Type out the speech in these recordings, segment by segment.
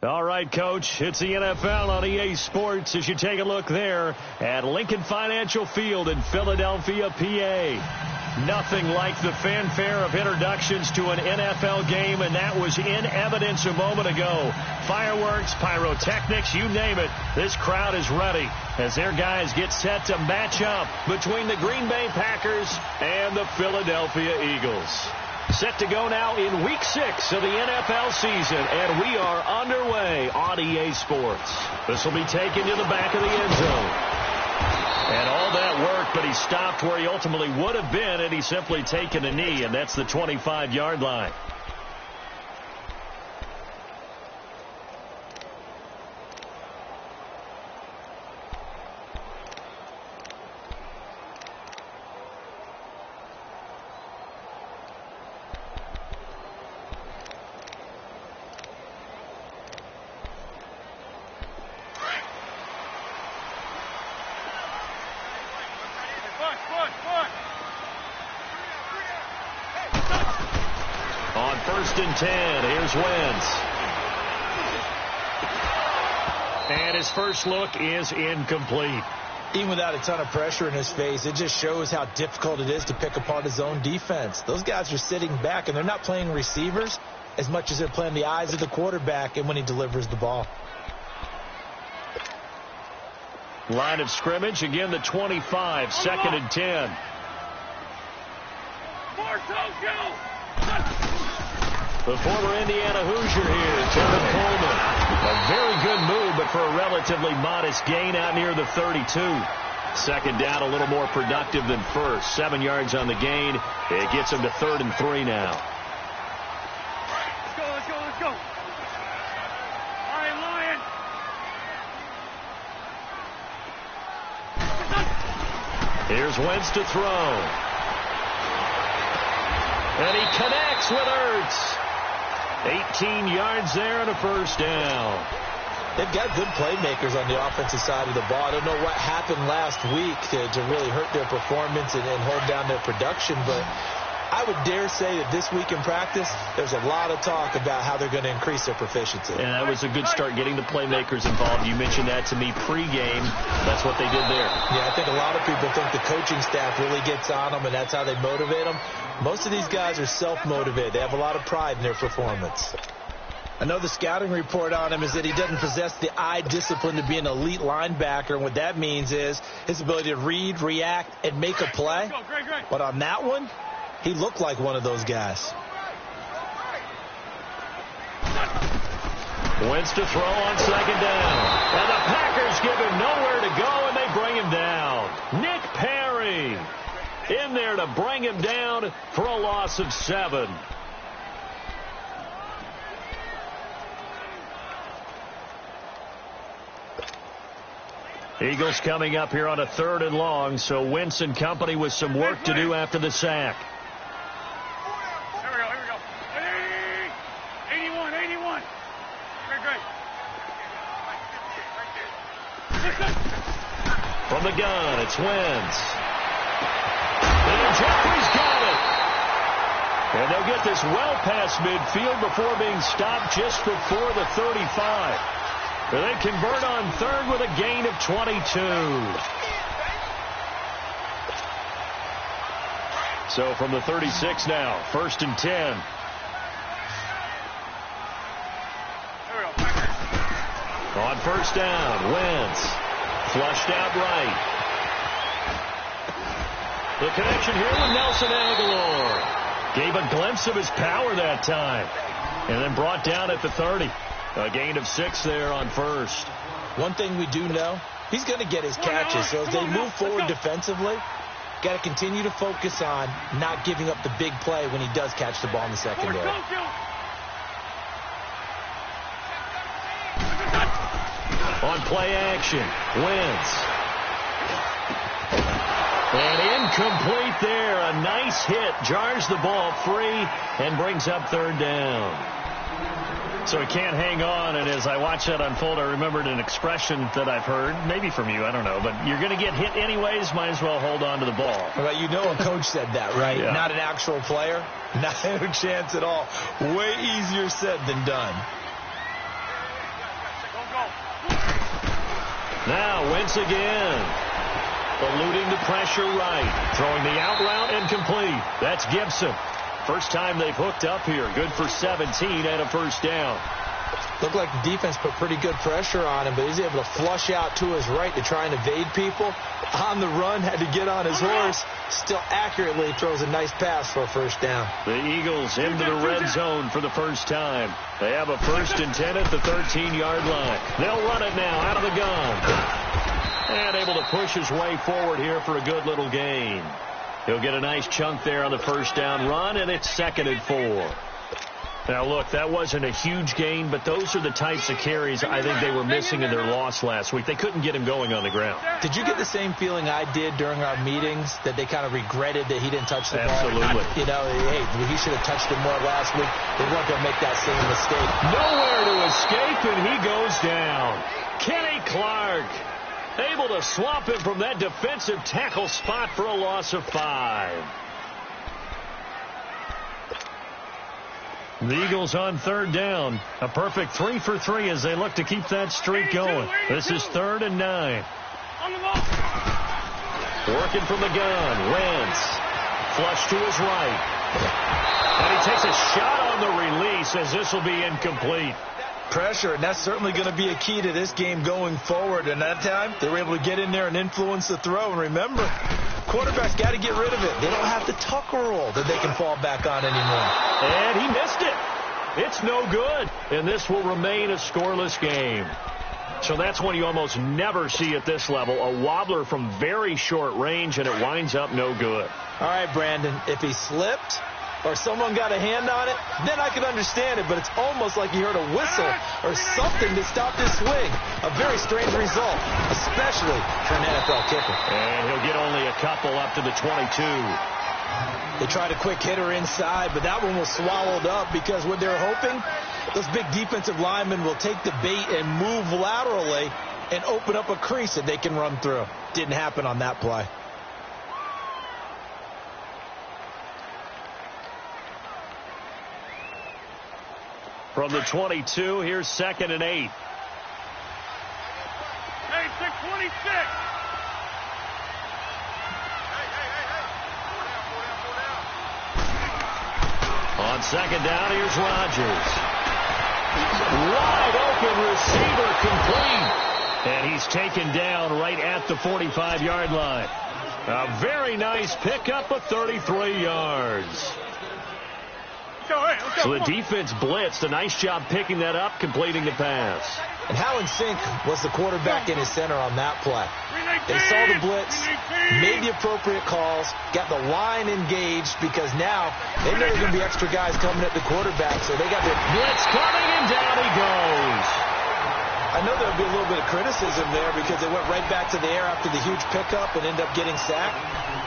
All right, Coach, it's the NFL on EA Sports as you take a look there at Lincoln Financial Field in Philadelphia, PA. Nothing like the fanfare of introductions to an NFL game, and that was in evidence a moment ago. Fireworks, pyrotechnics, you name it. This crowd is ready as their guys get set to match up between the Green Bay Packers and the Philadelphia Eagles. Set to go now in Week 6 of the NFL season, and we are underway on EA Sports. This will be taken to the back of the end zone. And all that work, but he stopped where he ultimately would have been, and he's simply taken a knee, and that's the 25-yard line. On 1st and 10, here's Wentz. And his first look is incomplete. Even without a ton of pressure in his face, it just shows how difficult it is to pick apart his own defense. Those guys are sitting back, and they're not playing receivers as much as they're playing the eyes of the quarterback and when he delivers the ball. Line of scrimmage, again the 25, 2nd and 10. The former Indiana Hoosier here, Tevin Coleman. A very good move, but for a relatively modest gain out near the 32. 2nd down, a little more productive than first. 7 yards on the gain. It gets him to 3rd and 3 now. Let's go. Lion. Here's Wentz to throw. And he connects with Ertz. 18 yards there and a first down. They've got good playmakers on the offensive side of the ball. I don't know what happened last week to really hurt their performance and hold down their production, but I would dare say that this week in practice, there's a lot of talk about how they're going to increase their proficiency. And that was a good start, getting the playmakers involved. You mentioned that to me pregame. That's what they did there. Yeah, I think a lot of people think the coaching staff really gets on them, and that's how they motivate them. Most of these guys are self-motivated. They have a lot of pride in their performance. Another scouting report on him is that he doesn't possess the eye discipline to be an elite linebacker. And what that means is his ability to read, react, and make a play. But on that one, he looked like one of those guys. Wentz to throw on 2nd down. And the Packers give him nowhere to go, and they bring him down. Nick Perry in there to bring him down for a loss of 7. Eagles coming up here on a 3rd and long, so Wentz and company with some work to do after the sack. Here we go. 81. Great. From the gun, it's Wentz. And Jeffrey's got it. And they'll get this well past midfield before being stopped just before the 35. They convert on 3rd with a gain of 22. So from the 36 now, 1st and 10. On 1st down, Wentz. Flushed out right. The connection here with Nelson Aguilar. Gave a glimpse of his power that time. And then brought down at the 30. A gain of 6 there on 1st. One thing we do know, he's going to get his catches. So as they move forward defensively, got to continue to focus on not giving up the big play when he does catch the ball in the secondary. On play action, Wentz. And incomplete there. A nice hit. Jars the ball free and brings up 3rd down. So he can't hang on, and as I watch that unfold, I remembered an expression that I've heard, maybe from you, I don't know, but you're going to get hit anyways, might as well hold on to the ball. Well, you know a coach said that, right? Yeah. Not an actual player. Not a chance at all. Way easier said than done. Now Wentz again. Eluding the pressure right. Throwing the out route and complete. That's Gibson. First time they've hooked up here. Good for 17 and a first down. Looked like the defense put pretty good pressure on him, but he's able to flush out to his right to try and evade people. On the run, had to get on his horse. Still accurately throws a nice pass for a first down. The Eagles into the red zone for the first time. They have a 1st and 10 at the 13-yard line. They'll run it now out of the gun. And able to push his way forward here for a good little gain. He'll get a nice chunk there on the first down run, and it's 2nd and 4. Now, look, that wasn't a huge gain, but those are the types of carries I think they were missing in their loss last week. They couldn't get him going on the ground. Did you get the same feeling I did during our meetings, that they kind of regretted that he didn't touch the ball? Absolutely. You know, hey, he should have touched it more last week. They weren't going to make that same mistake. Nowhere to escape, and he goes down. Kenny Clark able to swap him from that defensive tackle spot for a loss of 5. The Eagles on 3rd down. A perfect 3 for 3 as they look to keep that streak going. This is 3rd and 9. Working from the gun. Wentz. Flush to his right. And he takes a shot on the release as this will be incomplete. Pressure, and that's certainly going to be a key to this game going forward. And that time, they were able to get in there and influence the throw. And remember, quarterbacks got to get rid of it. They don't have the tucker roll that they can fall back on anymore. And he missed it. It's no good. And this will remain a scoreless game. So that's one you almost never see at this level. A wobbler from very short range, and it winds up no good. All right, Brandon, if he slipped or someone got a hand on it, then I can understand it, but it's almost like you heard a whistle or something to stop this swing. A very strange result, especially for an NFL kicker. And he'll get only a couple up to the 22. They tried a quick hitter inside, but that one was swallowed up because what they're hoping, those big defensive linemen will take the bait and move laterally and open up a crease that they can run through. Didn't happen on that play. From the 22, here's 2nd and 8. Hey, 626. On 2nd down, here's Rodgers. Wide open receiver complete. And he's taken down right at the 45-yard line. A very nice pickup of 33 yards. So the defense blitzed. A nice job picking that up, completing the pass. And how in sync was the quarterback in his center on that play? They saw the blitz, made the appropriate calls, got the line engaged, because now they know there's going to be extra guys coming at the quarterback, so they got the blitz coming, and down he goes. I know there'll be a little bit of criticism there because they went right back to the air after the huge pickup and end up getting sacked.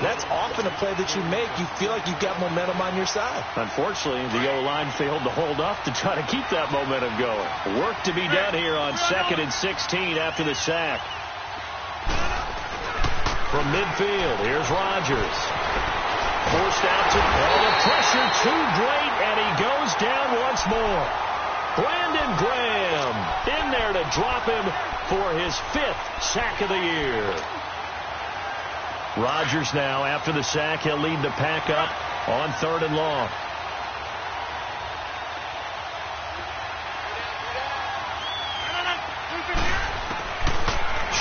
That's often a play that you make. You feel like you've got momentum on your side. Unfortunately, the O-line failed to hold up to try to keep that momentum going. Work to be done here on 2nd and 16 after the sack. From midfield, here's Rodgers. Forced out to the pressure too great, and he goes down once more. Brandon Graham in there to drop him for his 5th sack of the year. Rodgers now, after the sack, he'll lead the pack up on 3rd and long.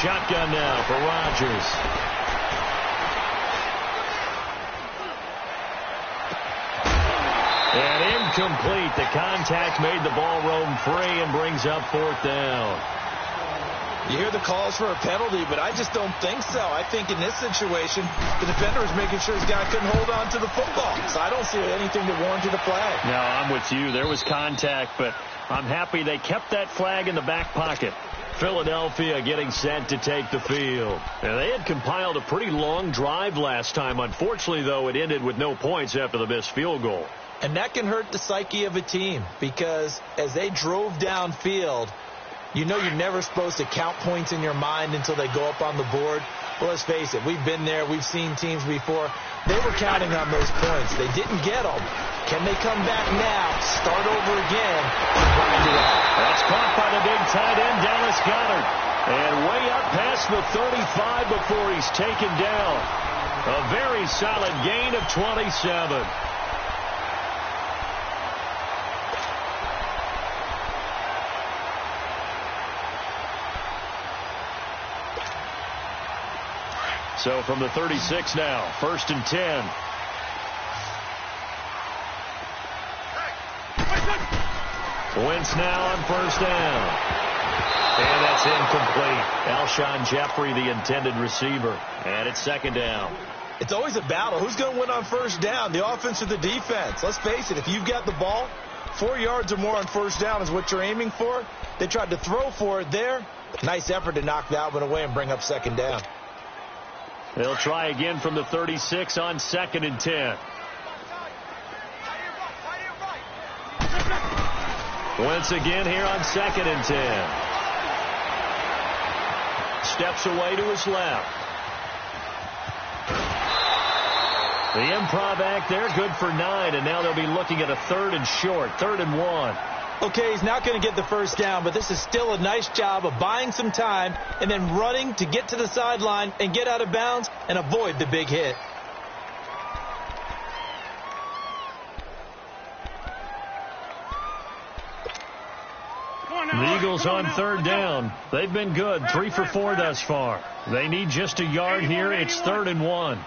Shotgun now for Rodgers. And incomplete. The contact made the ball roam free and brings up 4th down. You hear the calls for a penalty, but I just don't think so. I think in this situation, the defender was making sure his guy couldn't hold on to the football. So I don't see anything that warranted a flag. No, I'm with you. There was contact, but I'm happy they kept that flag in the back pocket. Philadelphia getting set to take the field. And they had compiled a pretty long drive last time. Unfortunately, though, it ended with no points after the missed field goal. And that can hurt the psyche of a team because as they drove downfield, you know you're never supposed to count points in your mind until they go up on the board. Well, let's face it, we've been there. We've seen teams before. They were counting on those points. They didn't get them. Can they come back now, start over again, and grind it out? That's caught by the big tight end, Dallas Goedert. And way up past the 35 before he's taken down. A very solid gain of 27. So from the 36 now, 1st and 10. Wentz now on 1st down. And that's incomplete. Alshon Jeffrey, the intended receiver. And it's 2nd down. It's always a battle. Who's going to win on 1st down, the offense or the defense? Let's face it, if you've got the ball, 4 yards or more on 1st down is what you're aiming for. They tried to throw for it there. Nice effort to knock that one away and bring up 2nd down. They'll try again from the 36 on 2nd and 10. Wentz again here on 2nd and 10. Steps away to his left. The improv act there, good for 9, and now they'll be looking at a 3rd and short, 3rd and 1. Okay, he's not going to get the 1st down, but this is still a nice job of buying some time and then running to get to the sideline and get out of bounds and avoid the big hit. The Eagles on 3rd down. They've been good, 3 for 4 thus far. They need just a yard here. It's 3rd and 1.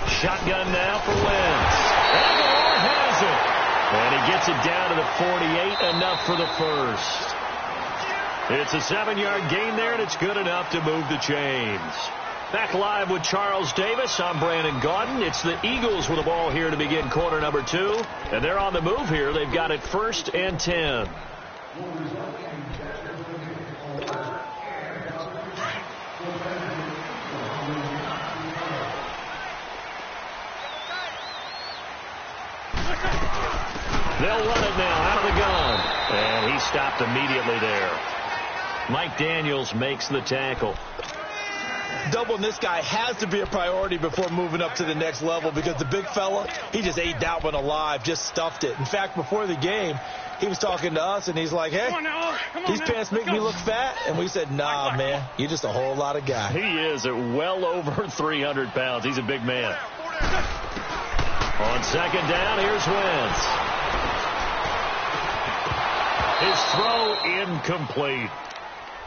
Shotgun now for Wentz. And Moore has it. And he gets it down to the 48, enough for the 1st. It's a 7-yard gain there, and it's good enough to move the chains. Back live with Charles Davis. I'm Brandon Gaudin. It's the Eagles with the ball here to begin quarter number 2. And they're on the move here. They've got it 1st and 10. They'll run it now out of the gun. And he stopped immediately there. Mike Daniels makes the tackle. Doubling this guy has to be a priority before moving up to the next level because the big fella, he just ate that one alive, just stuffed it. In fact, before the game, he was talking to us, and he's like, hey, these pants make me look fat. And we said, nah, man, you're just a whole lot of guy. He is at well over 300 pounds. He's a big man. On 2nd down, here's Wentz. His throw incomplete.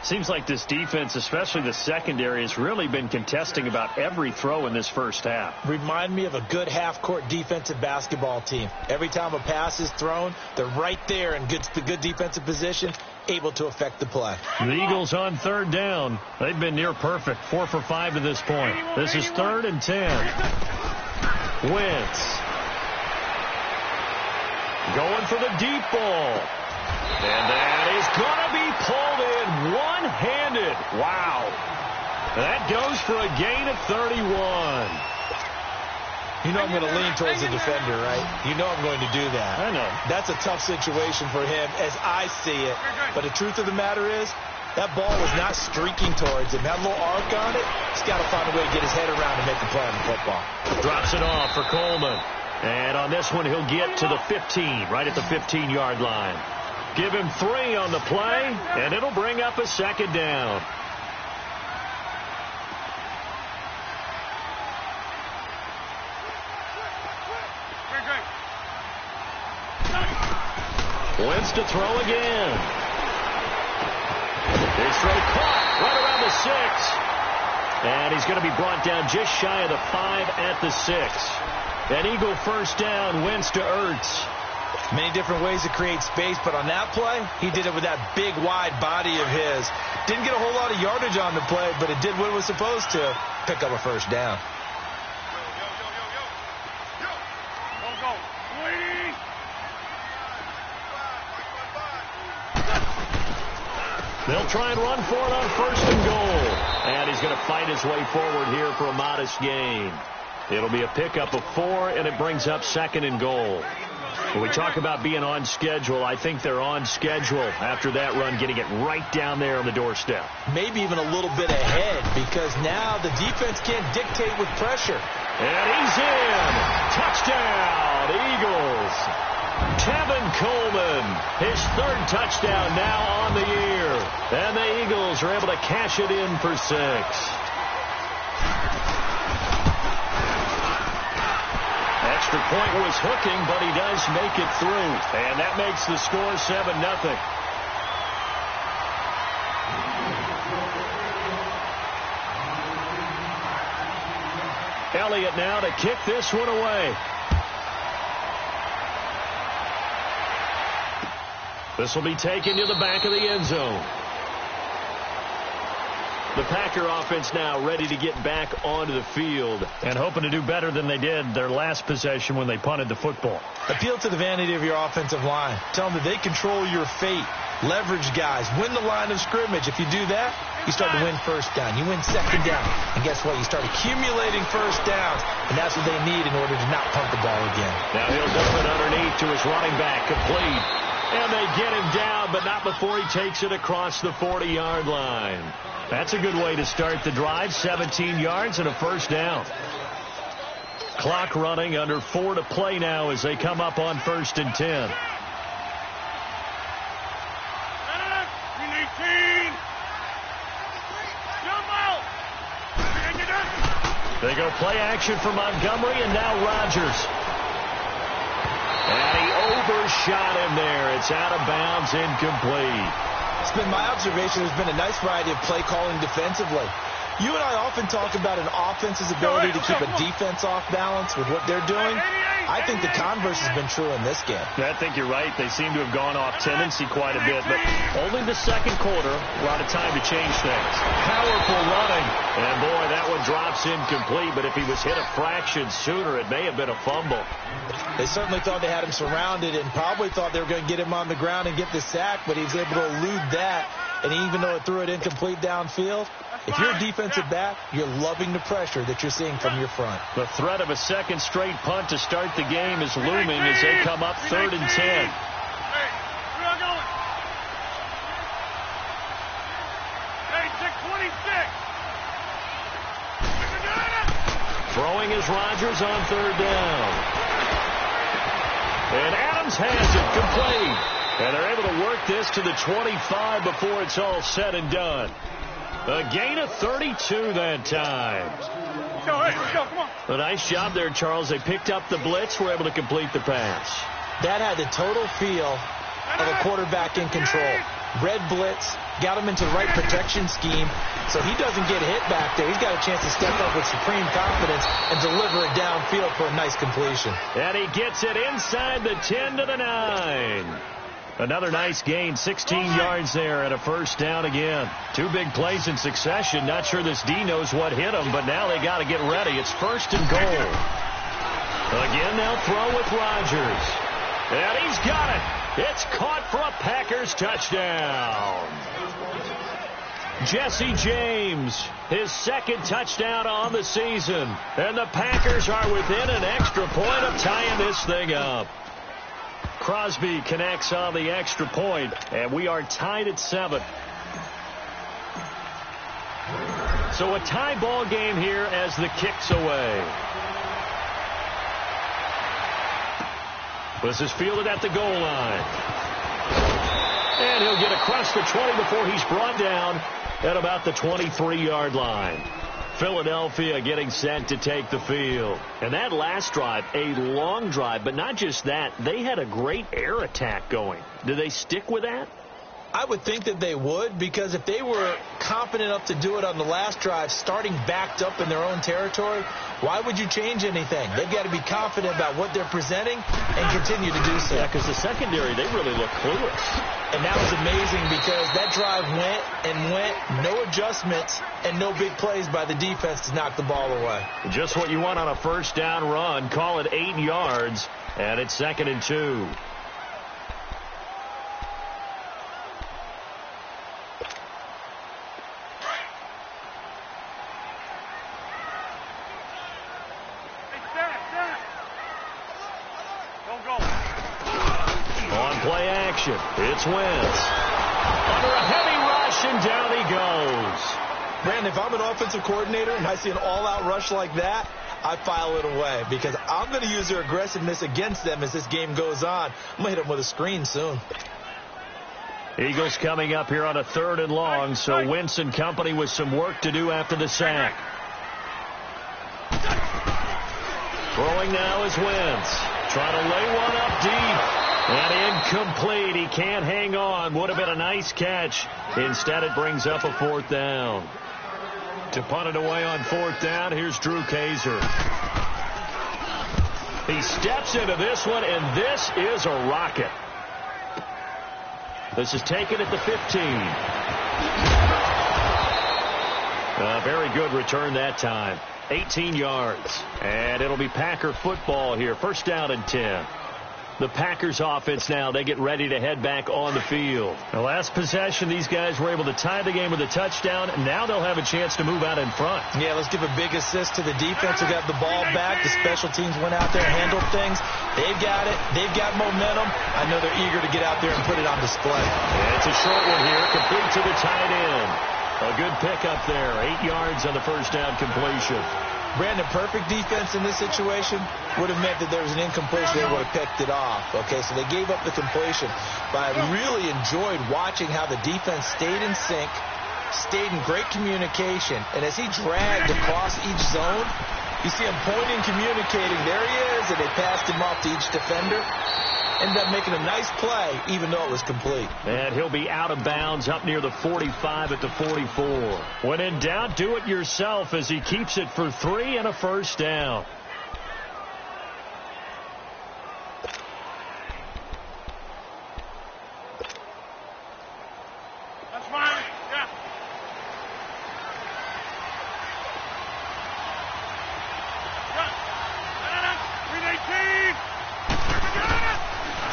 Seems like this defense, especially the secondary, has really been contesting about every throw in this first half. Remind me of a good half-court defensive basketball team. Every time a pass is thrown, they're right there in good defensive position, able to affect the play. The Eagles on 3rd down. They've been near perfect, 4 for 5 to this point. This is 3rd and 10. Wentz going for the deep ball. And that is going to be pulled in one-handed. Wow. That goes for a gain of 31. You know I'm going to lean towards the defender, right? You know I'm going to do that. I know. That's a tough situation for him as I see it. But the truth of the matter is, that ball was not streaking towards him. That little arc on it, he's got to find a way to get his head around and make the play on the football. Drops it off for Coleman. And on this one, he'll get to the 15, right at the 15-yard line. Give him 3 on the play, and it'll bring up a 2nd down. Wentz to throw again. His throw caught right around the 6. And he's going to be brought down just shy of the 5 at the 6. An Eagle 1st down, Wentz to Ertz. Many different ways to create space, but on that play, he did it with that big, wide body of his. Didn't get a whole lot of yardage on the play, but it did what it was supposed to, pick up a 1st down. They'll try and run for it on 1st and goal. And he's going to fight his way forward here for a modest gain. It'll be a pickup of 4, and it brings up 2nd and goal. When we talk about being on schedule, I think they're on schedule after that run, getting it right down there on the doorstep. Maybe even a little bit ahead, because now the defense can't dictate with pressure. And he's in. Touchdown, Eagles. Tevin Coleman, his third touchdown now on the year. And the Eagles are able to cash it in for 6. Extra point was hooking, but he does make it through. And that makes the score 7-0. Elliott now to kick this one away. This will be taken to the back of the end zone. The Packer offense now ready to get back onto the field and hoping to do better than they did their last possession when they punted the football. Appeal to the vanity of your offensive line. Tell them that they control your fate. Leverage guys. Win the line of scrimmage. If you do that, you start to win first down. You win second down. And guess what? You start accumulating first downs. And that's what they need in order to not punt the ball again. Now he'll dump it underneath to his running back. Complete. And they get him down, but not before he takes it across the 40-yard line. That's a good way to start the drive. 17 yards and a first down. Clock running, under 4 to play now as they come up on 1st and 10. They go play action for Montgomery, and now Rodgers. And he overshot him there. It's out of bounds, incomplete. It's been my observation there's been a nice variety of play calling defensively. You and I often talk about an offense's ability to keep a defense off balance with what they're doing. I think the converse has been true in this game. I think you're right. They seem to have gone off tendency quite a bit, but only the second quarter, a lot of time to change things. Powerful running. And, boy, that one drops incomplete, but if he was hit a fraction sooner, it may have been a fumble. They certainly thought they had him surrounded and probably thought they were going to get him on the ground and get the sack, but he was able to elude that. And even though it threw it incomplete downfield, if you're a defensive back, you're loving the pressure that you're seeing from your front. The threat of a second straight punt to start the game is looming as they come up 3rd and 10. Hey, we're not going. Hey, 626. Throwing is Rodgers on 3rd down. And Adams has it complete. And they're able to work this to the 25 before it's all said and done. A gain of 32 that time. Let's go, come on. A nice job there, Charles. They picked up the blitz, were able to complete the pass. That had the total feel of a quarterback in control. Red blitz, got him into the right protection scheme, so he doesn't get hit back there. He's got a chance to step up with supreme confidence and deliver it downfield for a nice completion. And he gets it inside the 10 to the 9. Another nice gain, 16 yards there and a first down again. 2 big plays in succession. Not sure this D knows what hit him, but now they got to get ready. It's 1st and goal. Again, they'll throw with Rodgers. And he's got it. It's caught for a Packers touchdown. Jesse James, his 2nd touchdown on the season. And the Packers are within an extra point of tying this thing up. Crosby connects on the extra point, and we are tied at 7. So a tie ball game here as the kick's away. This is fielded at the goal line. And he'll get across the 20 before he's brought down at about the 23-yard line. Philadelphia getting set to take the field. And that last drive, a long drive, but not just that. They had a great air attack going. Do they stick with that? I would think that they would, because if they were confident enough to do it on the last drive, starting backed up in their own territory, why would you change anything? They've got to be confident about what they're presenting and continue to do so. Yeah, because the secondary, they really look clueless. And that was amazing because that drive went and went, no adjustments and no big plays by the defense to knock the ball away. Just what you want on a first down run. Call it 8 yards, and it's 2nd and 2. Don't go. play action. It's Wentz. Under a heavy rush, and down he goes. Brandon, if I'm an offensive coordinator and I see an all-out rush like that, I file it away because I'm going to use their aggressiveness against them as this game goes on. I'm going to hit them with a screen soon. Eagles coming up here on a 3rd and long, so Wentz and company with some work to do after the sack. Throwing now is Wentz. Trying to lay one up deep. And incomplete. He can't hang on. Would have been a nice catch. Instead, it brings up a 4th down. To punt it away on 4th down, here's Drew Kaiser. He steps into this one, and this is a rocket. This is taken at the 15. A very good return that time. 18 yards. And it'll be Packer football here. 1st down and 10. The Packers offense now, they get ready to head back on the field. The last possession, these guys were able to tie the game with a touchdown. Now they'll have a chance to move out in front. Yeah, let's give a big assist to the defense who got the ball back. The special teams went out there and handled things. They've got it. They've got momentum. I know they're eager to get out there and put it on display. Yeah, it's a short one here, complete to the tight end. A good pickup there, 8 yards on the 1st down completion. Brandon, perfect defense in this situation would have meant that there was an incompletion. They would have picked it off. Okay, so they gave up the completion. But I really enjoyed watching how the defense stayed in sync, stayed in great communication. And as he dragged across each zone, you see him pointing, communicating. There he is, and they passed him off to each defender. Ended up making a nice play, even though it was complete. And he'll be out of bounds up near the 45 at the 44. When in doubt, do it yourself as he keeps it for 3 and a 1st down. That's fine. Yeah. Yeah. 318.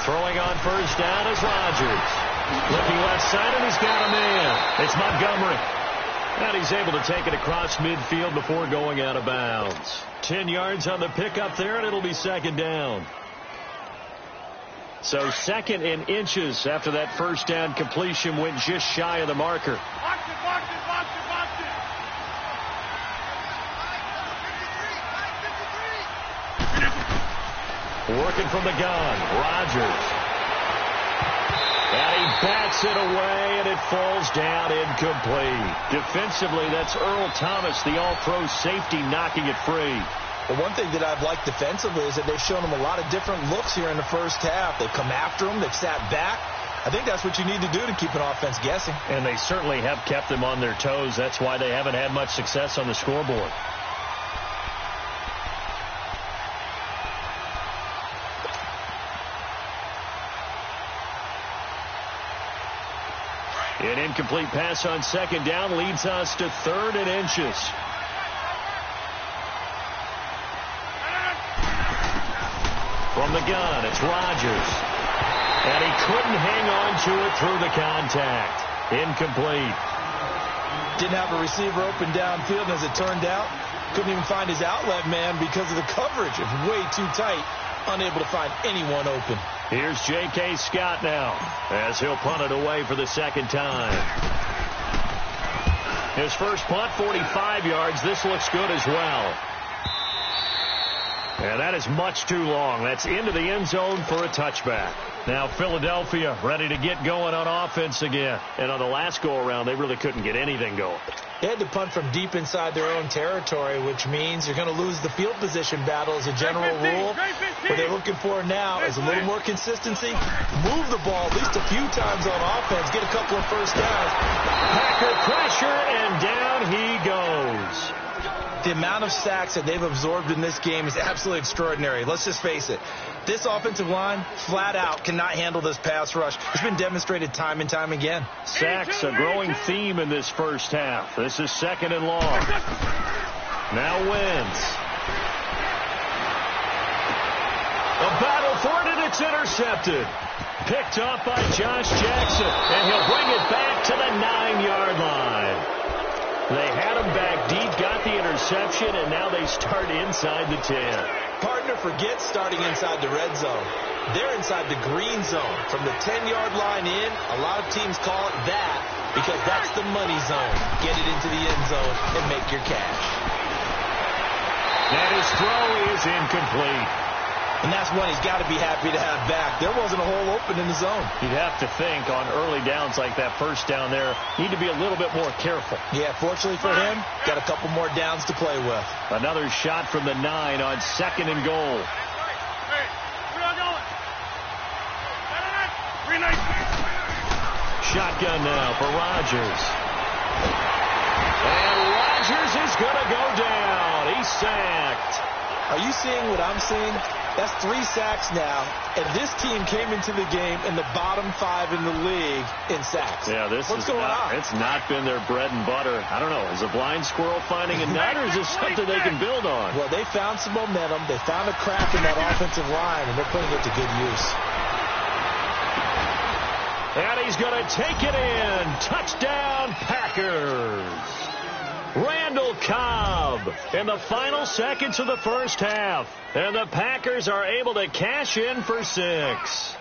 Throwing on 1st down is Rodgers. Looking left side, and he's got a man. It's Montgomery. And he's able to take it across midfield before going out of bounds. 10 yards on the pickup there, and it'll be 2nd down. So 2nd and inches after that 1st down completion went just shy of the marker. Box it, box it, box it, box it. Working from the gun, Rodgers. And he bats it away, and it falls down incomplete. Defensively, that's Earl Thomas, the all-pro safety, knocking it free. Well, one thing that I've liked defensively is that they've shown him a lot of different looks here in the 1st half. They've come after him. They've sat back. I think that's what you need to do to keep an offense guessing. And they certainly have kept them on their toes. That's why they haven't had much success on the scoreboard. An incomplete pass on 2nd down leads us to 3rd and inches. From the gun, it's Rodgers. And he couldn't hang on to it through the contact. Incomplete. Didn't have a receiver open downfield, and as it turned out, couldn't even find his outlet man because of the coverage. It was way too tight. Unable to find anyone open. Here's J.K. Scott now as he'll punt it away for the 2nd time. His first punt, 45 yards. This looks good as well. And that is much too long. That's into the end zone for a touchback. Now Philadelphia ready to get going on offense again. And on the last go-around, they really couldn't get anything going. They had to punt from deep inside their own territory, which means you're going to lose the field position battle as a general rule. What they're looking for now is a little more consistency. Move the ball at least a few times on offense. Get a couple of 1st downs. Packer pressure, and down he goes. The amount of sacks that they've absorbed in this game is absolutely extraordinary. Let's just face it. This offensive line, flat out, cannot handle this pass rush. It's been demonstrated time and time again. Sacks, a growing theme in this 1st half. This is 2nd and long. Now Wentz. A battle for it, and it's intercepted. Picked off by Josh Jackson, and he'll bring it back to the 9-yard line. They had him back deep, got the interception, and now they start inside the 10. Partner, forget starting inside the red zone. They're inside the green zone. From the 10-yard line in, a lot of teams call it that because that's the money zone. Get it into the end zone and make your cash. And his throw is incomplete. And that's one he's got to be happy to have back. There wasn't a hole open in the zone. You'd have to think on early downs like that first down there, need to be a little bit more careful. Yeah, fortunately for him, got a couple more downs to play with. Another shot from the 9 on 2nd and goal. Hey, where y'all going? 319. Shotgun now for Rodgers. And Rodgers is going to go down. He's sacked. Are you seeing what I'm seeing? That's 3 sacks now, and this team came into the game in the bottom 5 in the league in sacks. Yeah, What's going on? It's not been their bread and butter. I don't know. Is a blind squirrel finding a nut, or is this something they can build on? Well, they found some momentum. They found a crack in that offensive line, and they're putting it to good use. And he's going to take it in. Touchdown, Packers. Randall Cobb in the final seconds of the first half. And the Packers are able to cash in for 6.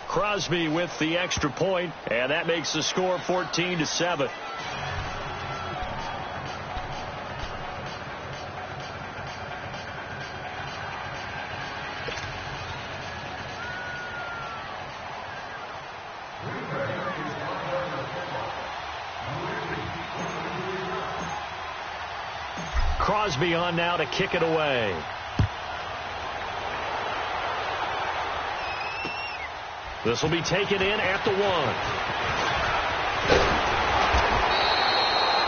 Crosby with the extra point, and that makes the score 14-7. Crosby on now to kick it away. This will be taken in at the 1.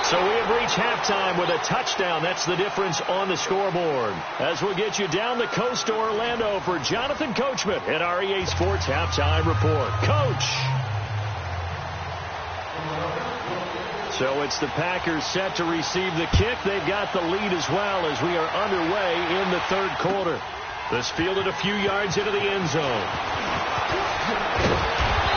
So we have reached halftime with a touchdown. That's the difference on the scoreboard. As we'll get you down the coast to Orlando for Jonathan Coachman at REA Sports Halftime Report. Coach! So it's the Packers set to receive the kick. They've got the lead as well as we are underway in the third quarter. This fielded a few yards into the end zone.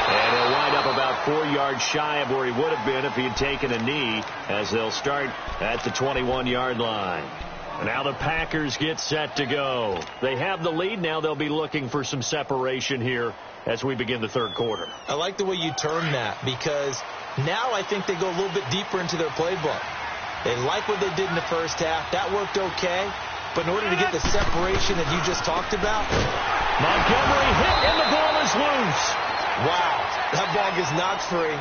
And he'll wind up about 4 yards shy of where he would have been if he had taken a knee, as they'll start at the 21-yard line. Now the Packers get set to go. They have the lead. Now they'll be looking for some separation here as we begin the third quarter. I like the way you term that, because now I think they go a little bit deeper into their playbook. They like what they did in the first half. That worked okay. But in order to get the separation that you just talked about, Montgomery hit and the ball is loose. Wow, that ball gets knocked free,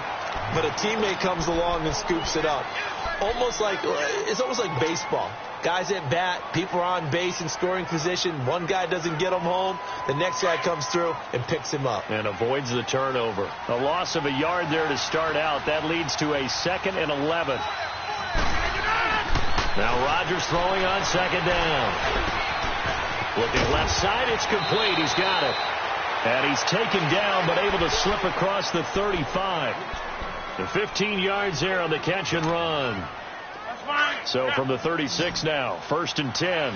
but a teammate comes along and scoops it up. It's almost like baseball. Guys at bat, people are on base in scoring position. One guy doesn't get him home. The next guy comes through and picks him up. And avoids the turnover. A loss of a yard there to start out. That leads to a 2nd and 11. Now Rodgers throwing on 2nd down. Looking left side, it's complete. He's got it. And he's taken down, but able to slip across the 35. The 15 yards there on the catch and run. So from the 36 now, 1st and 10.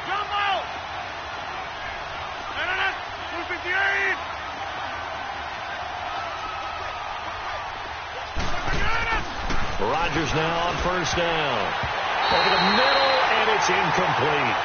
Jump out! 258! Rodgers now on 1st down. Over the middle, and it's incomplete.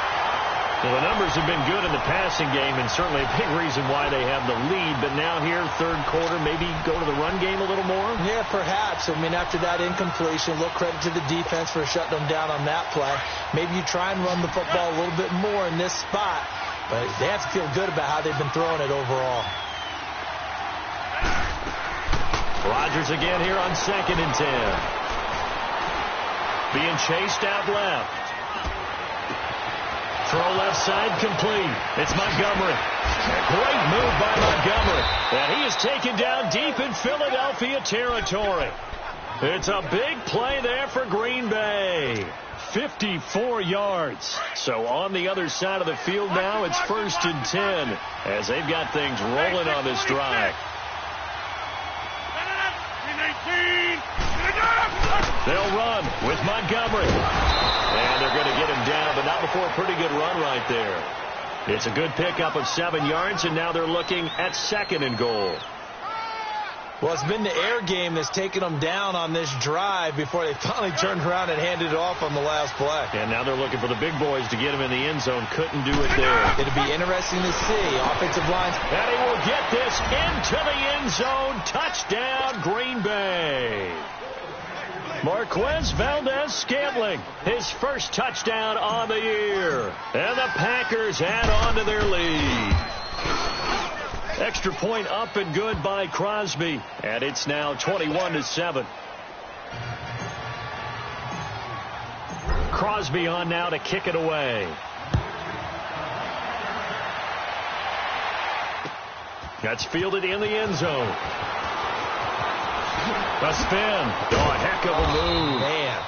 Well, the numbers have been good in the passing game, and certainly a big reason why they have the lead. But now here, third quarter, maybe go to the run game a little more? Yeah, perhaps. I mean, after that incompletion, a little credit to the defense for shutting them down on that play. Maybe you try and run the football a little bit more in this spot. But they have to feel good about how they've been throwing it overall. Rodgers again here on 2nd and 10. Being chased out left. Throw left side complete. It's Montgomery. Great move by Montgomery. And he is taken down deep in Philadelphia territory. It's a big play there for Green Bay. 54 yards. So on the other side of the field now, it's 1st and 10 as they've got things rolling on this drive. They'll run with Montgomery. And they're going to get him down, but not before a pretty good run right there. It's a good pickup of 7 yards, and now they're looking at 2nd and goal. Well, it's been the air game that's taken them down on this drive before they finally turned around and handed it off on the last play. And now they're looking for the big boys to get him in the end zone. Couldn't do it there. It'll be interesting to see. Offensive lines. And he will get this into the end zone. Touchdown, Green Bay. Marquez Valdez-Scantling, his first touchdown on the year. And the Packers add on to their lead. Extra point up and good by Crosby. And it's now 21-7. Crosby on now to kick it away. That's fielded in the end zone. A spin. Oh, a heck of a move. Man.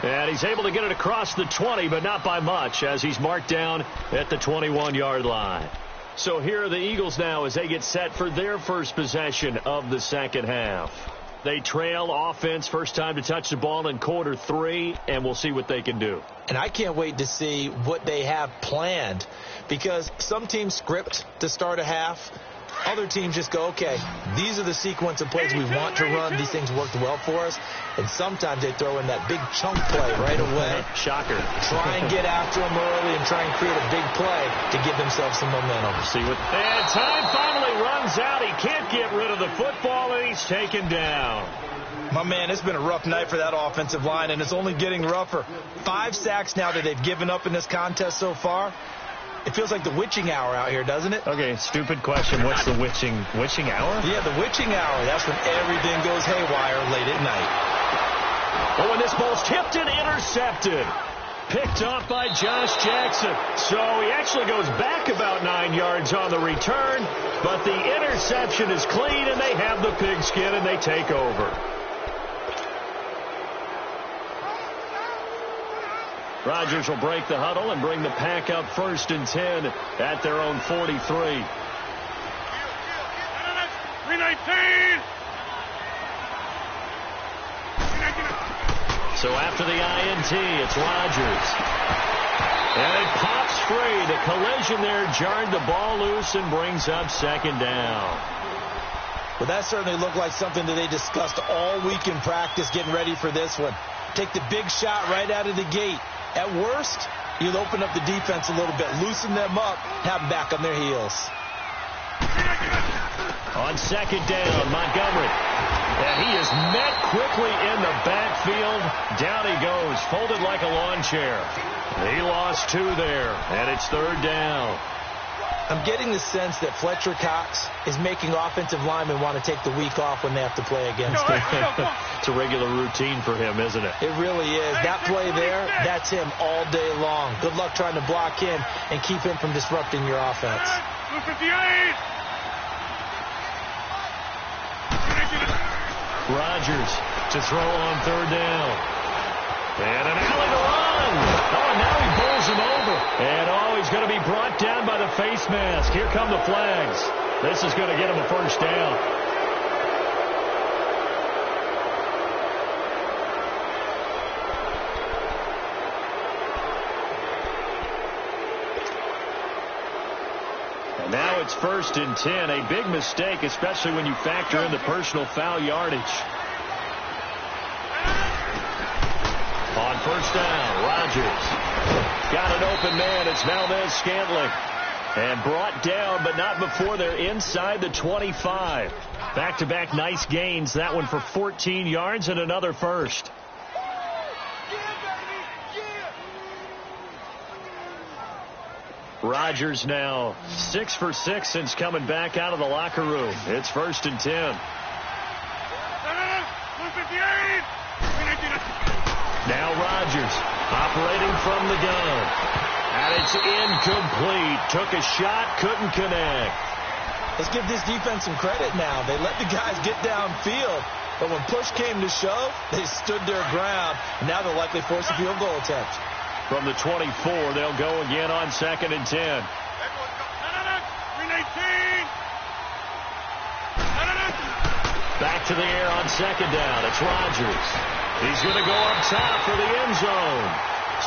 And he's able to get it across the 20, but not by much, as he's marked down at the 21-yard line. So here are the Eagles now as they get set for their first possession of the second half. They trail offense, first time to touch the ball in quarter 3, and we'll see what they can do. And I can't wait to see what they have planned, because some teams script to start a half. Other teams just go, okay, these are the sequence of plays we want to run. These things worked well for us. And sometimes they throw in that big chunk play right away. Shocker. Try and get after them early and try and create a big play to give themselves some momentum. See what? And time finally runs out. He can't get rid of the football, and he's taken down. My man, it's been a rough night for that offensive line, and it's only getting rougher. 5 sacks now that they've given up in this contest so far. It feels like the witching hour out here, doesn't it? Okay, stupid question. What's the witching hour? Yeah, the witching hour. That's when everything goes haywire late at night. Oh, and this ball's tipped and intercepted. Picked off by Josh Jackson. So he actually goes back about 9 yards on the return, but the interception is clean, and they have the pigskin, and they take over. Rodgers will break the huddle and bring the pack up 1st and 10 at their own 43. 319. So after the INT, it's Rodgers. And it pops free. The collision there jarred the ball loose and brings up 2nd down. Well, that certainly looked like something that they discussed all week in practice getting ready for this one. Take the big shot right out of the gate. At worst, you'll open up the defense a little bit, loosen them up, have them back on their heels. On 2nd down, Montgomery. And he is met quickly in the backfield. Down he goes, folded like a lawn chair. He lost 2 there, and it's 3rd down. I'm getting the sense that Fletcher Cox is making offensive linemen want to take the week off when they have to play against him. It's a regular routine for him, isn't it? It really is. That play there, that's him all day long. Good luck trying to block him and keep him from disrupting your offense. 258. Rodgers to throw on 3rd down. And an alley to run. Oh, and now he bowls him over. And he's going to be brought down by the face mask. Here come the flags. This is going to get him a 1st down. And now it's 1st and 10. A big mistake, especially when you factor in the personal foul yardage. On 1st down, Rodgers. Got an open man. It's Valdez-Scantling. And brought down, but not before they're inside the 25. Back-to-back nice gains. That one for 14 yards and another 1st. Rodgers now 6 for 6 since coming back out of the locker room. It's 1st and 10. Now Rodgers operating from the gun. And it's incomplete. Took a shot, couldn't connect. Let's give this defense some credit now. They let the guys get downfield, but when push came to shove, they stood their ground. And now they'll likely force a field goal attempt. From the 24, they'll go again on 2nd and 10. Back to the air on 2nd down. It's Rodgers. He's going to go up top for the end zone.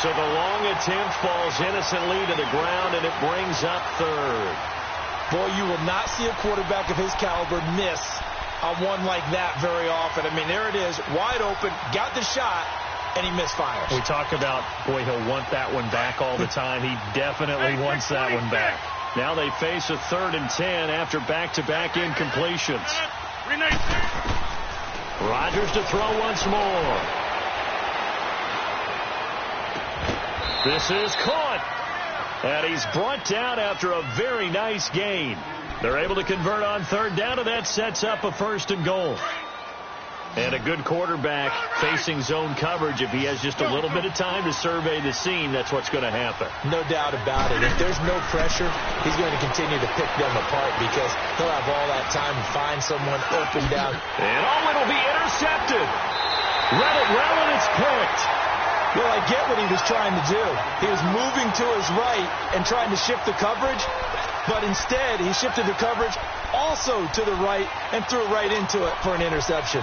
So the long attempt falls innocently to the ground, and it brings up 3rd. Boy, you will not see a quarterback of his caliber miss on one like that very often. I mean, there it is, wide open, got the shot, and he misfires. We talk about, boy, he'll want that one back all the time. He definitely wants that one back. Now they face a 3rd and 10 after back-to-back incompletions. Rodgers to throw once more. This is caught. And he's brought down after a very nice gain. They're able to convert on 3rd down, and that sets up a 1st and goal. And a good quarterback facing zone coverage. If he has just a little bit of time to survey the scene, that's what's going to happen. No doubt about it. If there's no pressure, he's going to continue to pick them apart because he'll have all that time to find someone open down. And it'll be intercepted. Read it well, and it's picked. Well, I get what he was trying to do. He was moving to his right and trying to shift the coverage, but instead he shifted the coverage also to the right and threw right into it for an interception.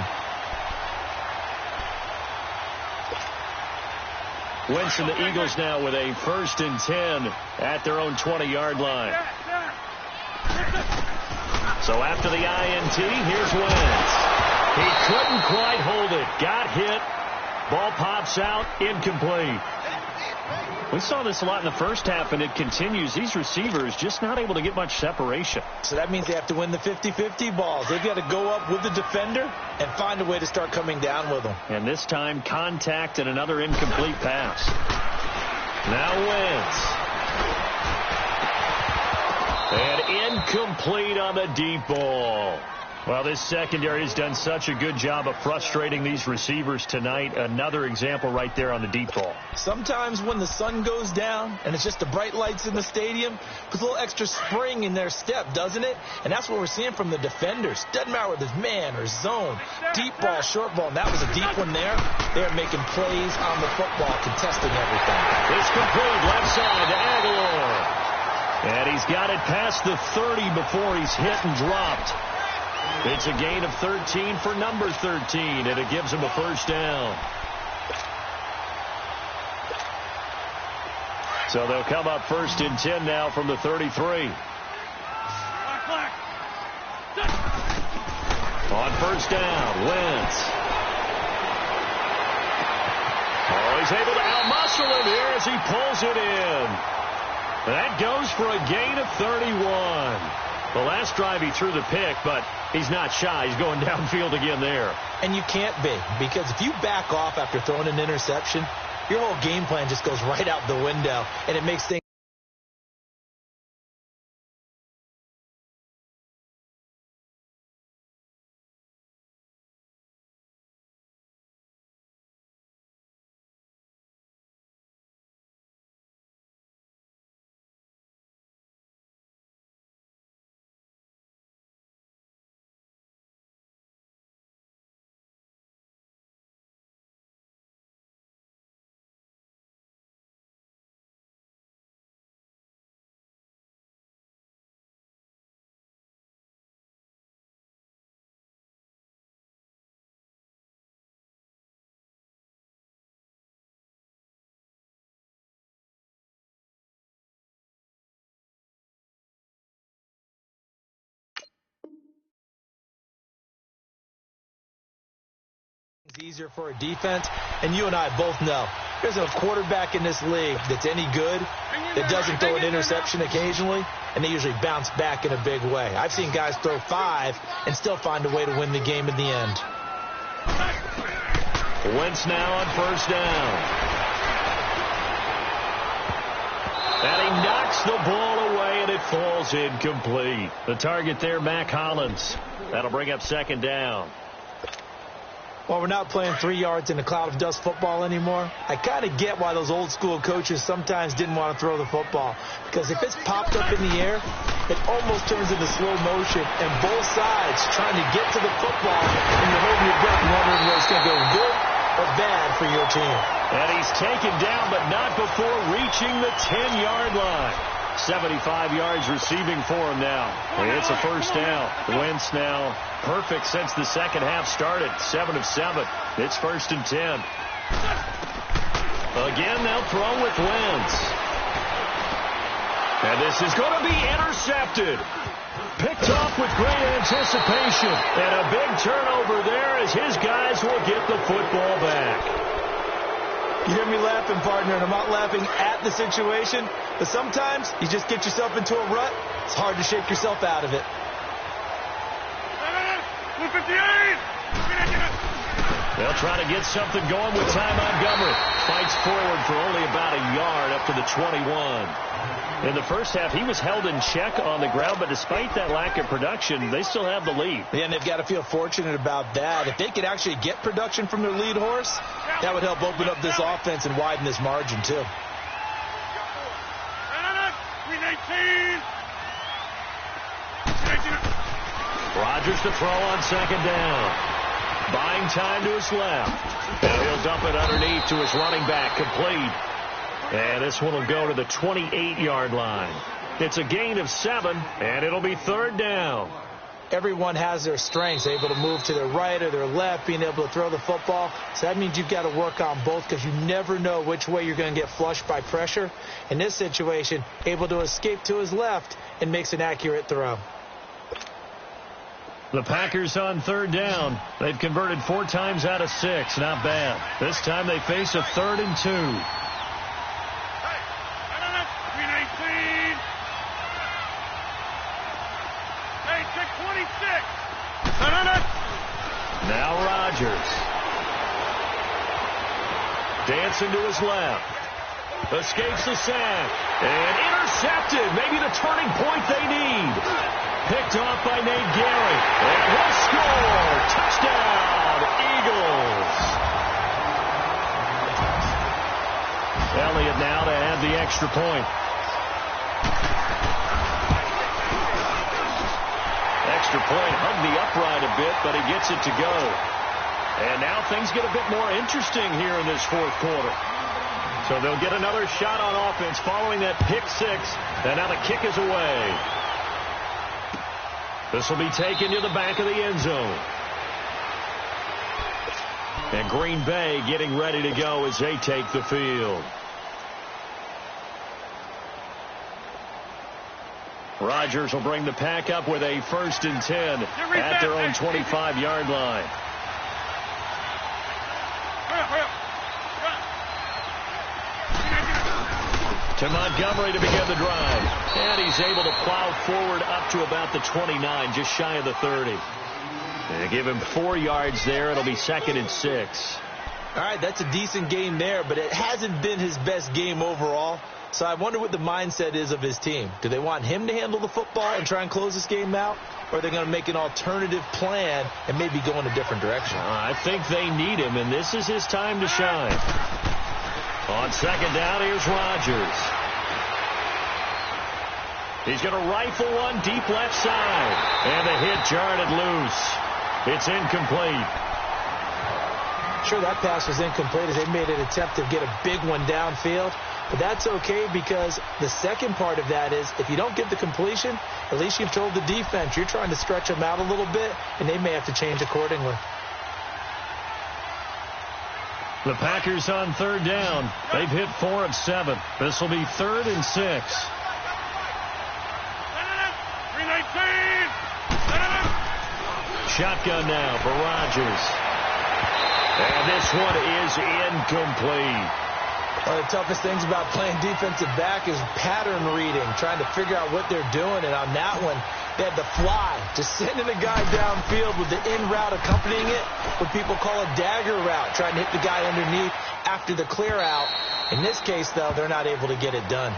Wentz and the Eagles now with a 1st and 10 at their own 20-yard line. So after the INT, here's Wentz. He couldn't quite hold it. Got hit. Ball pops out. Incomplete. We saw this a lot in the first half, and it continues. These receivers just not able to get much separation. So that means they have to win the 50-50 balls. They've got to go up with the defender and find a way to start coming down with them. And this time, contact and another incomplete pass. Now Wentz. And incomplete on the deep ball. Well, this secondary has done such a good job of frustrating these receivers tonight. Another example right there on the deep ball. Sometimes when the sun goes down and it's just the bright lights in the stadium, puts a little extra spring in their step, doesn't it? And that's what we're seeing from the defenders. Doesn't matter whether it's man or zone, deep ball, short ball. And that was a deep one there. They're making plays on the football, contesting everything. It's complete left side to Aguilar. And he's got it past the 30 before he's hit and dropped. It's a gain of 13 for number 13, and it gives him a 1st down. So they'll come up 1st and 10 now from the 33. On 1st down, Wentz. Oh, he's able to outmuscle him here as he pulls it in. That goes for a gain of 31. The last drive he threw the pick, but he's not shy. He's going downfield again there. And you can't be, because if you back off after throwing an interception, your whole game plan just goes right out the window, and it makes things easier for a defense, and you and I both know there's a quarterback in this league that's any good that doesn't throw an interception occasionally, and they usually bounce back in a big way. I've seen guys throw 5 and still find a way to win the game in the end. Wentz now on 1st down. And he knocks the ball away, and it falls incomplete. The target there, Mac Hollins. That'll bring up 2nd down. Well, we're not playing 3 yards in a cloud of dust football anymore. I kind of get why those old school coaches sometimes didn't want to throw the football. Because if it's popped up in the air, it almost turns into slow motion. And both sides trying to get to the football, and you're holding your breath wondering whether it's going to go good or bad for your team. And he's taken down, but not before reaching the 10-yard line. 75 yards receiving for him now. It's a 1st down. Wentz now perfect since the second half started. 7 of 7. It's 1st and 10. Again, they'll throw with Wentz. And this is going to be intercepted. Picked off with great anticipation. And a big turnover there as his guys will get the football back. You hear me laughing, partner, and I'm not laughing at the situation, but sometimes you just get yourself into a rut. It's hard to shake yourself out of it. 58! They'll try to get something going with Ty Montgomery. Fights forward for only about a yard up to the 21. In the first half, he was held in check on the ground, but despite that lack of production, they still have the lead. Yeah, and they've got to feel fortunate about that. If they could actually get production from their lead horse, that would help open up this offense and widen this margin, too. 18! Rodgers to throw on second down. Buying time to his left. And he'll dump it underneath to his running back, complete. And this one will go to the 28-yard line. It's a gain of 7, and it'll be third down. Everyone has their strengths, able to move to their right or their left, being able to throw the football. So that means you've got to work on both because you never know which way you're going to get flushed by pressure. In this situation, able to escape to his left and makes an accurate throw. The Packers on third down. They've converted 4 times out of 6. Not bad. This time they face a 3rd and 2. Now Rodgers. Dancing to his left. Escapes the sack. And intercepted. Maybe the turning point they need. Picked off by Nate Gary. And he'll score. Touchdown, Eagles. Elliott now to add the extra point. Extra point hung the upright a bit, but he gets it to go. And now things get a bit more interesting here in this fourth quarter. So they'll get another shot on offense following that pick 6. And now the kick is away. This will be taken to the back of the end zone. And Green Bay getting ready to go as they take the field. Rodgers will bring the pack up with a 1st and 10 at their own 25-yard line. To Montgomery to begin the drive. And he's able to plow forward up to about the 29, just shy of the 30. They give him 4 yards there. It'll be 2nd and 6. All right, that's a decent game there, but it hasn't been his best game overall. So I wonder what the mindset is of his team. Do they want him to handle the football and try and close this game out? Or are they going to make an alternative plan and maybe go in a different direction? I think they need him, and this is his time to shine. On second down, here's Rodgers. He's going to rifle one deep left side. And the hit jarred it loose. It's incomplete. Sure, that pass was incomplete as they made an attempt to get a big one downfield. But that's okay because the second part of that is if you don't get the completion, at least you've told the defense you're trying to stretch them out a little bit, and they may have to change accordingly. The Packers on third down. They've hit 4 of 7. This will be 3rd and 6. Shotgun now for Rodgers. And this one is incomplete. One of the toughest things about playing defensive back is pattern reading, trying to figure out what they're doing. And on that one, they had the fly, just sending a guy downfield with the in route accompanying it, what people call a dagger route, trying to hit the guy underneath after the clear out. In this case, though, they're not able to get it done.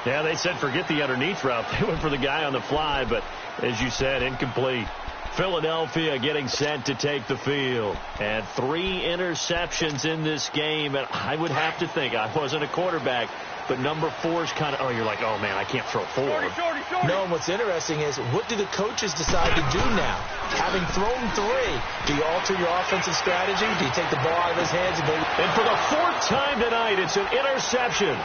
Yeah, they said forget the underneath route. They went for the guy on the fly, but as you said, incomplete. Philadelphia getting set to take the field. And 3 interceptions in this game. And I would have to think, I wasn't a quarterback, but number 4 is kind of, you're like, oh, man, I can't throw 4. Shorty. No, and what's interesting is what do the coaches decide to do now? Having thrown 3, do you alter your offensive strategy? Do you take the ball out of his hands? And for the 4th time tonight, it's an interception.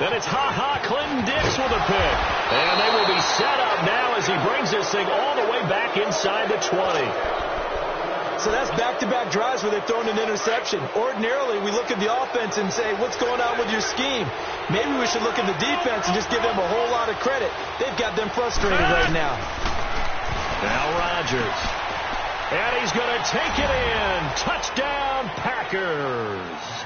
Then it's Clinton Dix with a pick. And they will be set up now as he brings this thing all the way back inside the 20. So that's back-to-back drives where they're throwing an interception. Ordinarily, we look at the offense and say, what's going on with your scheme? Maybe we should look at the defense and just give them a whole lot of credit. They've got them frustrated right now. Now Rodgers. And he's going to take it in. Touchdown, Packers.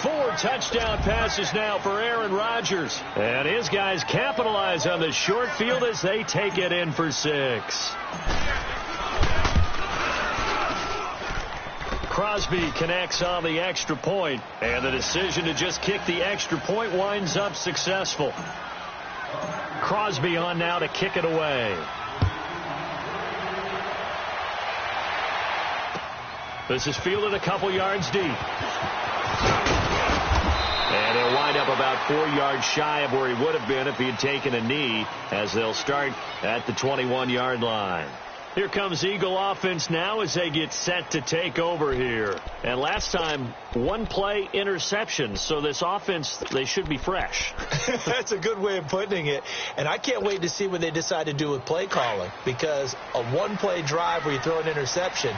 4 touchdown passes now for Aaron Rodgers. And his guys capitalize on the short field as they take it in for 6. Crosby connects on the extra point, and the decision to just kick the extra point winds up successful. Crosby on now to kick it away. This is fielded a couple yards deep. And he'll wind up about 4 yards shy of where he would have been if he had taken a knee, as they'll start at the 21-yard line. Here comes Eagle offense now as they get set to take over here. And last time, 1-play interception. So this offense, they should be fresh. That's a good way of putting it. And I can't wait to see what they decide to do with play calling. Because a 1-play drive where you throw an interception,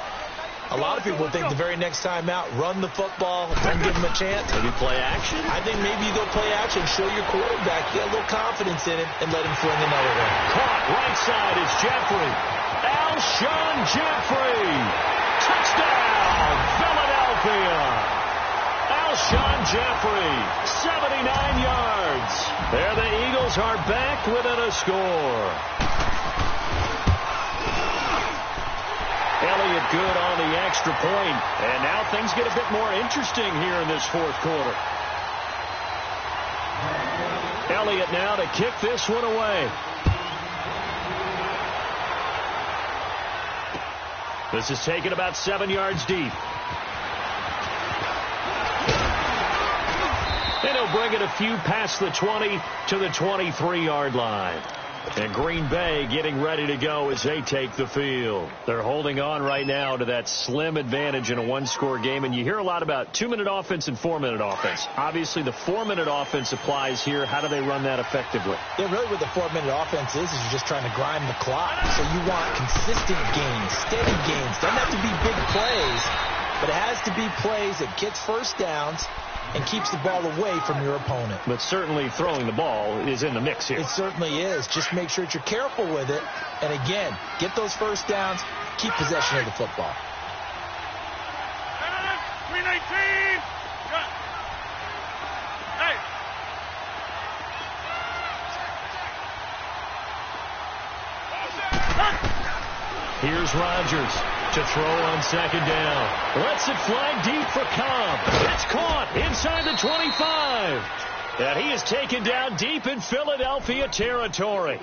a lot of people think the very next time out, run the football, don't give them a chance. Maybe play action? I think maybe you go play action, show your quarterback, get a little confidence in it, and let him fling another one. Caught right side is Jeffrey. Alshon Jeffrey. Touchdown, Philadelphia. Alshon Jeffrey, 79 yards. There the Eagles are back within a score. Elliott good on the extra point. And now things get a bit more interesting here in this fourth quarter. Elliott now to kick this one away. This is taken about 7 yards deep. And he'll bring it a few past the 20 to the 23-yard line. And Green Bay getting ready to go as they take the field. They're holding on right now to that slim advantage in a one-score game. And you hear a lot about 2-minute offense and 4-minute offense. Obviously, the 4-minute offense applies here. How do they run that effectively? Yeah, really what the 4-minute offense is you're just trying to grind the clock. So you want consistent gains, steady gains. Doesn't have to be big plays, but it has to be plays that gets first downs and keeps the ball away from your opponent. But certainly throwing the ball is in the mix here. It certainly is. Just make sure that you're careful with it. And again, get those first downs, keep possession of the football. 319. Hey. Here's Rodgers to throw on second down. Lets it fly deep for Cobb. It's caught inside the 25. And he is taken down deep in Philadelphia territory.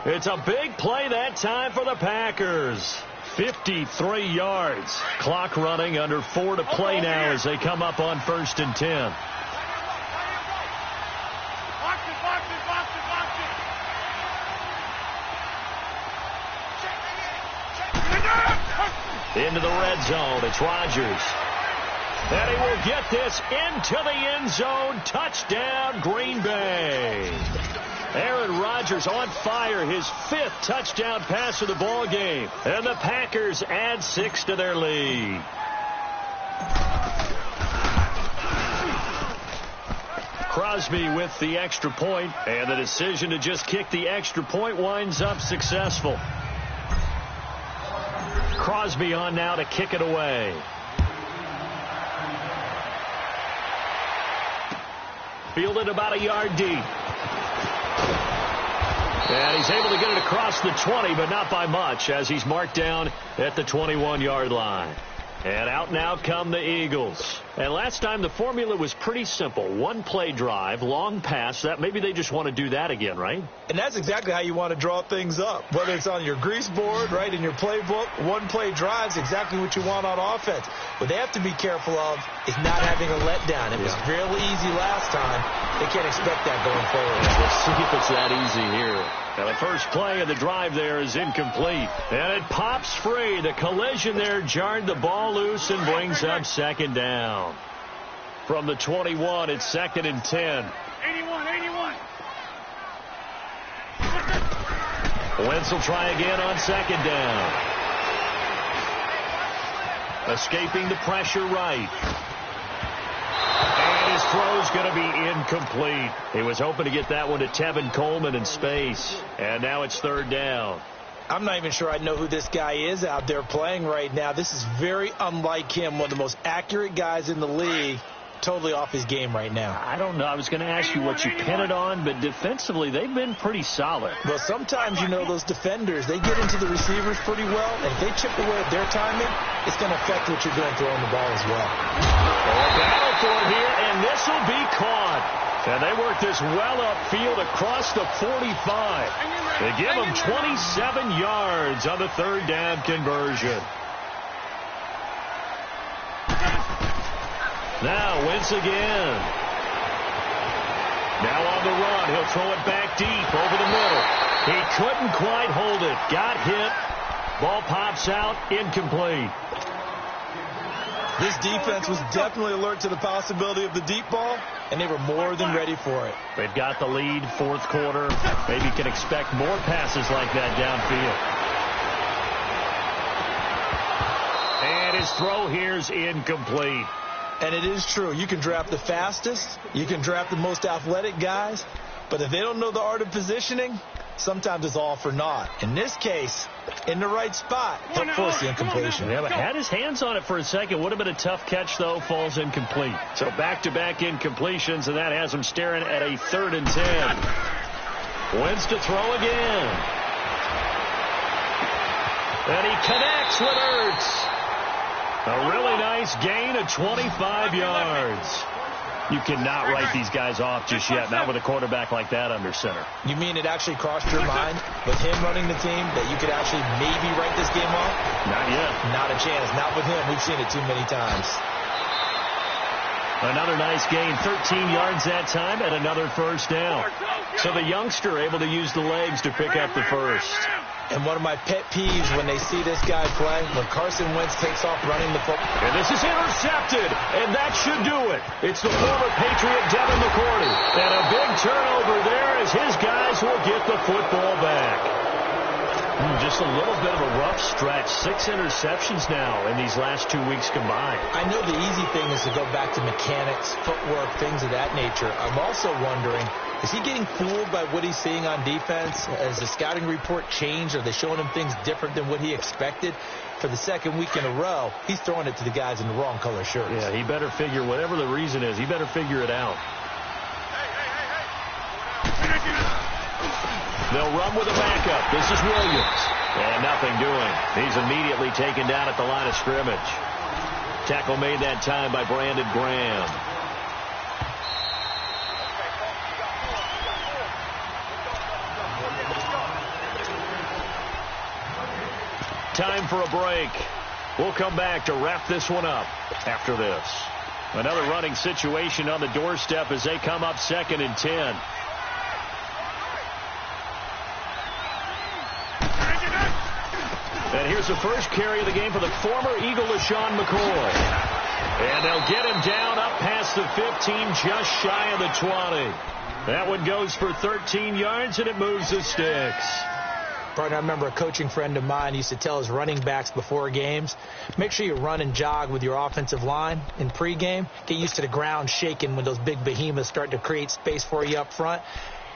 It's a big play that time for the Packers. 53 yards. Clock running, under 4 to play now as they come up on 1st and 10. Into the red zone. It's Rodgers. And he will get this into the end zone. Touchdown, Green Bay. Aaron Rodgers on fire. His 5th touchdown pass of the ball game. And the Packers add 6 to their lead. Crosby with the extra point. And the decision to just kick the extra point winds up successful. Crosby on now to kick it away. Fielded about a yard deep. And he's able to get it across the 20, but not by much, as he's marked down at the 21-yard line. And out now come the Eagles. And last time the formula was pretty simple. 1-play drive, long pass. That maybe they just want to do that again, right? And that's exactly how you want to draw things up. Whether it's on your grease board, right, in your playbook, 1-play drive is exactly what you want on offense. What they have to be careful of is not having a letdown. It was fairly easy last time. They can't expect that going forward. Let's see if it's that easy here. And the first play of the drive there is incomplete. And it pops free. The collision there jarred the ball loose and brings up second down. From the 21, it's 2nd and 10. 81. Wentz will try again on second down. Escaping the pressure right. And his throw's going to be incomplete. He was hoping to get that one to Tevin Coleman in space. And now it's 3rd down. I'm not even sure I know who this guy is out there playing right now. This is very unlike him, one of the most accurate guys in the league. Totally off his game right now. I don't know. I was going to ask you what you pin it on, but defensively, they've been pretty solid. Well, sometimes, you know, those defenders, they get into the receivers pretty well, and if they chip away at their timing, it's going to affect what you're doing throwing the ball as well. A battle for it here, and this will be caught. And they work this well upfield across the 45. They give them 27 yards on the third down conversion. Now Wentz again. Now on the run. He'll throw it back deep over the middle. He couldn't quite hold it. Got hit. Ball pops out. Incomplete. This defense was definitely alert to the possibility of the deep ball, and they were more than ready for it. They've got the lead, fourth quarter. Maybe can expect more passes like that downfield. And his throw here's incomplete. And it is true. You can draft the fastest. You can draft the most athletic guys. But if they don't know the art of positioning, sometimes it's all for naught. In this case, in the right spot, he'll force the incompletion. Yeah, but had his hands on it for a second. Would have been a tough catch, though. Falls incomplete. So back-to-back incompletions, and that has him staring at a 3rd and 10. Wentz to throw again. And he connects with Ertz. A really nice gain of 25 yards. You cannot write these guys off just yet, not with a quarterback like that under center. You mean it actually crossed your mind with him running the team that you could actually maybe write this game off? Not yet. Not a chance. Not with him. We've seen it too many times. Another nice gain, 13 yards that time, and another first down. So the youngster able to use the legs to pick up the first. And one of my pet peeves when they see this guy play, when Carson Wentz takes off running the football. And this is intercepted, and that should do it. It's the former Patriot Devin McCourty. And a big turnover there as his guys will get the football back. Just a little bit of a rough stretch. 6 interceptions now in these last 2 weeks combined. I know the easy thing is to go back to mechanics, footwork, things of that nature. I'm also wondering, is he getting fooled by what he's seeing on defense? Has the scouting report changed? Are they showing him things different than what he expected? For the second week in a row, he's throwing it to the guys in the wrong color shirts. Yeah, he better figure, whatever the reason is, he better figure it out. They'll run with a backup. This is Williams. And nothing doing. He's immediately taken down at the line of scrimmage. Tackle made that time by Brandon Graham. Time for a break. We'll come back to wrap this one up after this. Another running situation on the doorstep as they come up 2nd and 10. And here's the first carry of the game for the former Eagle, LaShawn McCoy. And they'll get him down up past the 15, just shy of the 20. That one goes for 13 yards, and it moves the sticks. Partner, I remember a coaching friend of mine used to tell his running backs before games, make sure you run and jog with your offensive line in pregame. Get used to the ground shaking when those big behemoths start to create space for you up front.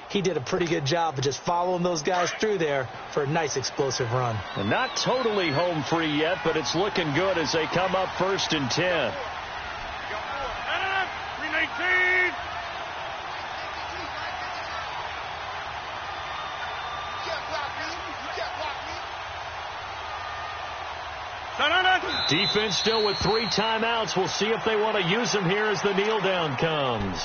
He did a pretty good job of just following those guys through there for a nice explosive run. And not totally home free yet, but it's looking good as they come up 1st and 10. 319. Defense still with 3 timeouts. We'll see if they want to use them here as the kneel down comes.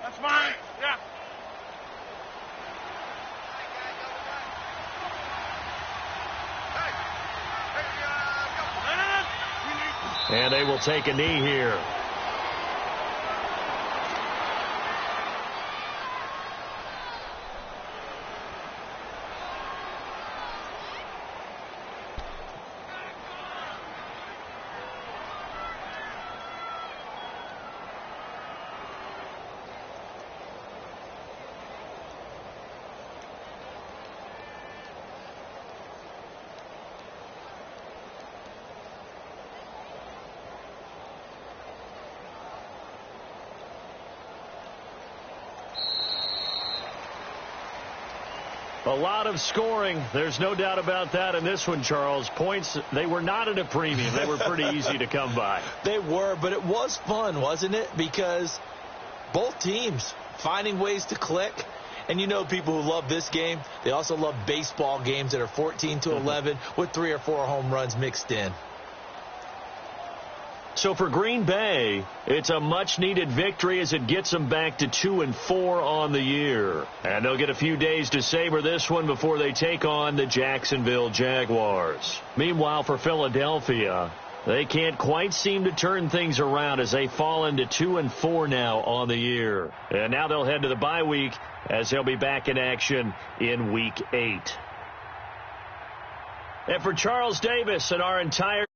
That's mine. Yeah. And they will take a knee here. A lot of scoring. There's no doubt about that in this one, Charles. Points, they were not at a premium. They were pretty easy to come by. They were, but it was fun, wasn't it? Because both teams finding ways to click. And you know people who love this game, they also love baseball games that are 14-11 with 3 or 4 home runs mixed in. So for Green Bay, it's a much-needed victory as it gets them back to 2-4 on the year. And they'll get a few days to savor this one before they take on the Jacksonville Jaguars. Meanwhile, for Philadelphia, they can't quite seem to turn things around as they fall into 2-4 now on the year. And now they'll head to the bye week as they'll be back in action in Week 8. And for Charles Davis and our entire